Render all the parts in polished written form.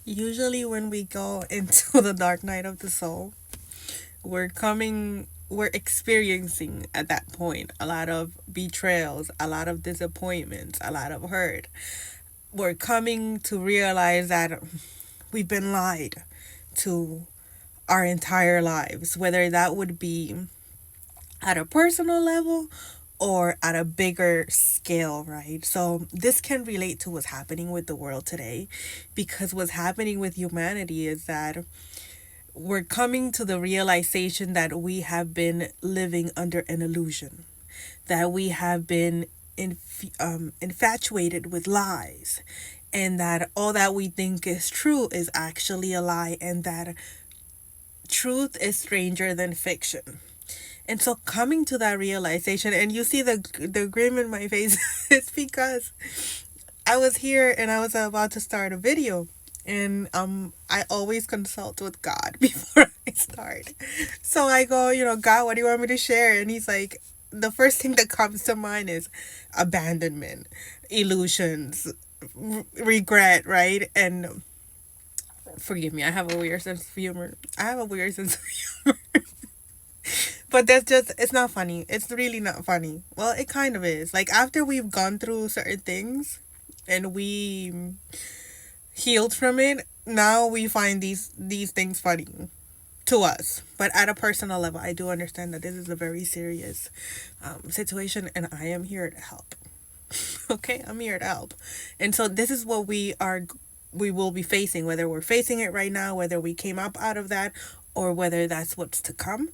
Usually, when we go into the dark night of the soul, we're experiencing at that point a lot of betrayals, a lot of disappointments, a lot of hurt. We're coming to realize that we've been lied to our entire lives, whether that would be at a personal level or at a bigger scale, right? So this can relate to what's happening with the world today, because what's happening with humanity is that we're coming to the realization that we have been living under an illusion, that we have been infatuated with lies, and that all that we think is true is actually a lie, and that truth is stranger than fiction. And so coming to that realization, and you see the grin in my face, it's because I was here and I was about to start a video, and I always consult with God before I start. So I go, God, what do you want me to share? And he's like, the first thing that comes to mind is abandonment, illusions, regret, right? And forgive me, I have a weird sense of humor. I have a weird sense of humor. But that's just, it's not funny. It's really not funny. Well, it kind of is. Like, after we've gone through certain things and we healed from it, now we find these things funny to us. But at a personal level, I do understand that this is a very serious situation, and I am here to help. Okay, I'm here to help. And so this is what we will be facing, whether we're facing it right now, whether we came up out of that, or whether that's what's to come.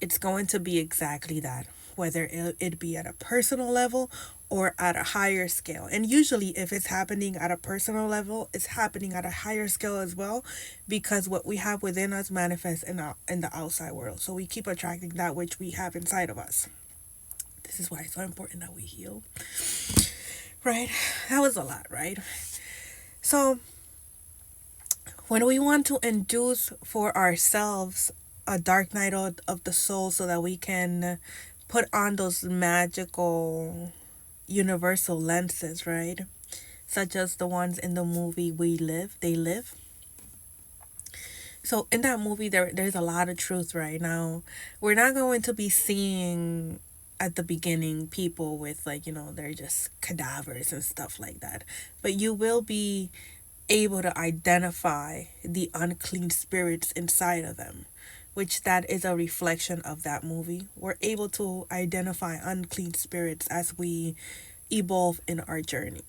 It's going to be exactly that, whether it be at a personal level or at a higher scale. And usually, if it's happening at a personal level, it's happening at a higher scale as well, because what we have within us manifests in the outside world. So we keep attracting that which we have inside of us. This is why it's so important that we heal. Right? That was a lot, right? So, when we want to induce for ourselves a dark night of the soul so that we can put on those magical universal lenses, right? Such as the ones in the movie We Live, They Live. So in that movie there's a lot of truth right now. We're not going to be seeing at the beginning people with, like, they're just cadavers and stuff like that. But you will be able to identify the unclean spirits inside of them, which that is a reflection of that movie. We're able to identify unclean spirits as we evolve in our journey.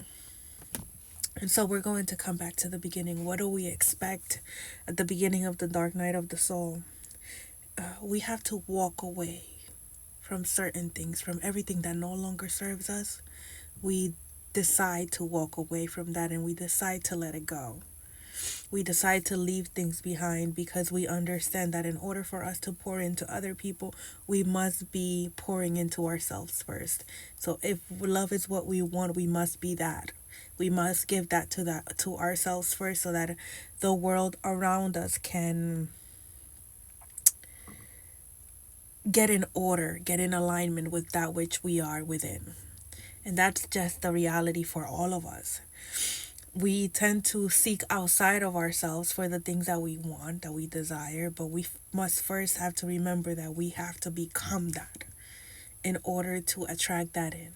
And so we're going to come back to the beginning. What do we expect at the beginning of the dark night of the soul? We have to walk away from certain things, from everything that no longer serves us. We decide to walk away from that, and we decide to let it go. We decide to leave things behind because we understand that in order for us to pour into other people, we must be pouring into ourselves first. So if love is what we want, we must be that. We must give that to ourselves first, so that the world around us can get in order, get in alignment with that which we are within. And that's just the reality for all of us. We tend to seek outside of ourselves for the things that we want, that we desire, but we must first have to remember that we have to become that in order to attract that in.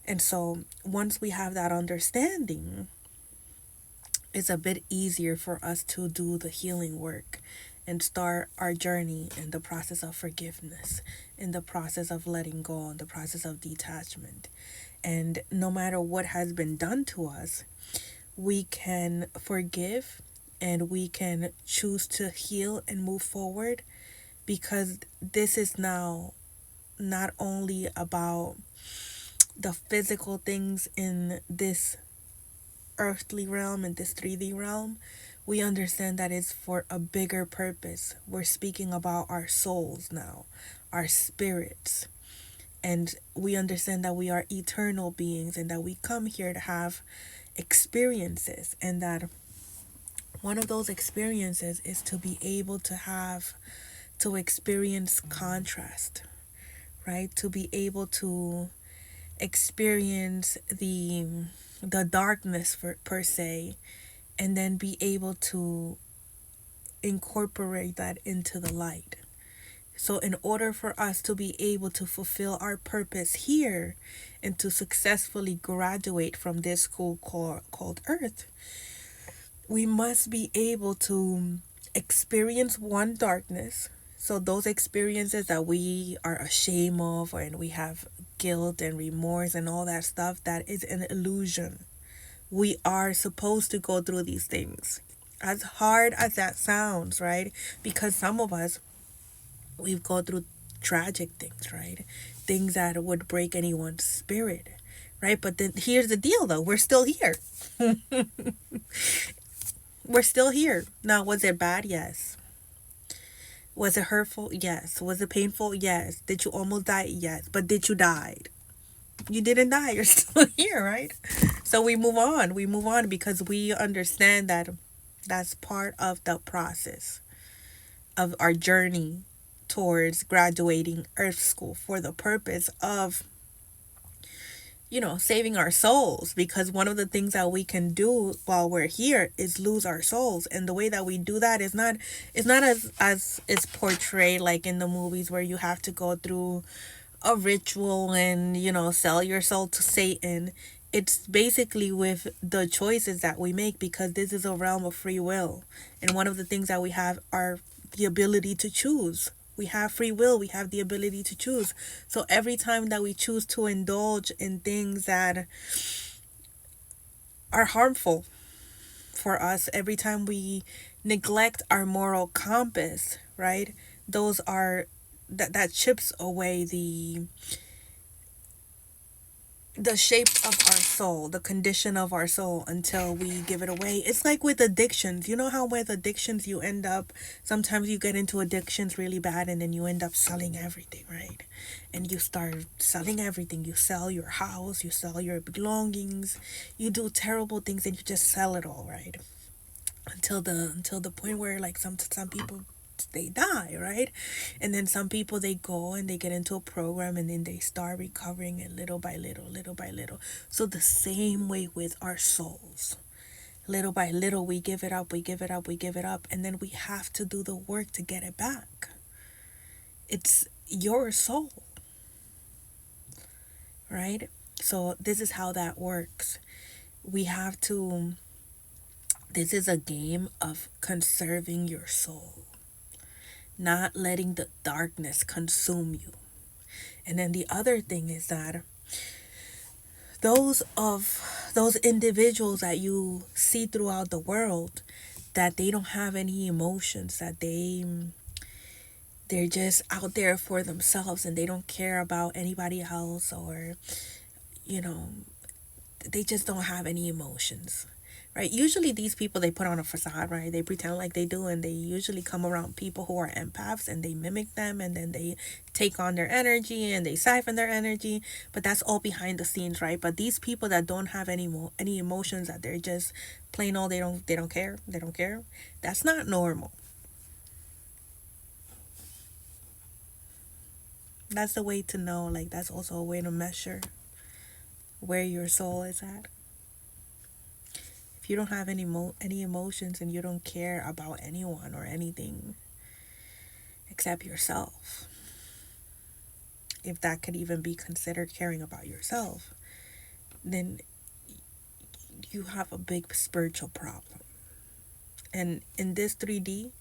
And so once we have that understanding, it's a bit easier for us to do the healing work and start our journey in the process of forgiveness, in the process of letting go, in the process of detachment. And no matter what has been done to us, we can forgive and we can choose to heal and move forward, because this is now not only about the physical things in this earthly realm and this 3D realm. We understand that it's for a bigger purpose. We're speaking about our souls now, our spirits. And we understand that we are eternal beings and that we come here to have experiences, and that one of those experiences is to be able to experience contrast, right? To be able to experience the darkness per se, and then be able to incorporate that into the light. So, in order for us to be able to fulfill our purpose here and to successfully graduate from this school called Earth, we must be able to experience one darkness. So, those experiences that we are ashamed of, and we have guilt and remorse and all that stuff, that is an illusion. We are supposed to go through these things. As hard as that sounds, right? Because some of us, we've gone through tragic things, right? Things that would break anyone's spirit, right? But then here's the deal, though, we're still here. We're still here. Now, was it bad? Yes. Was it hurtful? Yes. Was it painful? Yes. Did you almost die? Yes. But did you die? You didn't die. You're still here, right? So we move on. We move on because we understand that that's part of the process of our journey towards graduating Earth School for the purpose of, saving our souls. Because one of the things that we can do while we're here is lose our souls. And the way that we do that is not as is portrayed like in the movies, where you have to go through a ritual and, sell your soul to Satan. It's basically with the choices that we make, because this is a realm of free will. And one of the things that we have are the ability to choose. We have free will, we have the ability to choose. So every time that we choose to indulge in things that are harmful for us, every time we neglect our moral compass, right? Those are that chips away the shape of our soul, the condition of our soul, until we give it away. It's like with addictions. You know how with addictions you end up, sometimes you get into addictions really bad and then you end up selling everything, right? And you start selling everything. You sell your house, you sell your belongings, you do terrible things, and you just sell it all, right? Until the point where, like, some people, they die, right? And then some people, they go and they get into a program and then they start recovering it little by little, little by little. So the same way with our souls, little by little, we give it up, we give it up, we give it up, and then we have to do the work to get it back. It's your soul, right? So this is how that works. We have to, this is a game of conserving your soul, not letting the darkness consume you. And then the other thing is that those individuals that you see throughout the world, that they don't have any emotions, that they're just out there for themselves and they don't care about anybody else, or you know they just don't have any emotions, right? Usually these people, they put on a facade, right? They pretend like they do, and they usually come around people who are empaths, and they mimic them, and then they take on their energy and they siphon their energy. But that's all behind the scenes, right? But these people that don't have any emotions, that they're just plain old, they don't care, that's not normal. That's the way to know. Like, that's also a way to measure where your soul is at. If you don't have any emotions, and you don't care about anyone or anything except yourself, if that could even be considered caring about yourself, then you have a big spiritual problem. And in this 3D,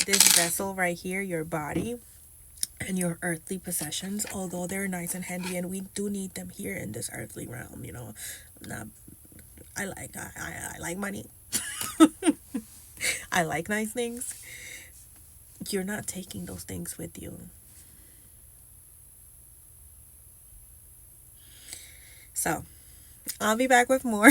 this vessel right here, your body and your earthly possessions, although they're nice and handy, and we do need them here in this earthly realm, not, I like money. I like nice things. You're not taking those things with you. So I'll be back with more.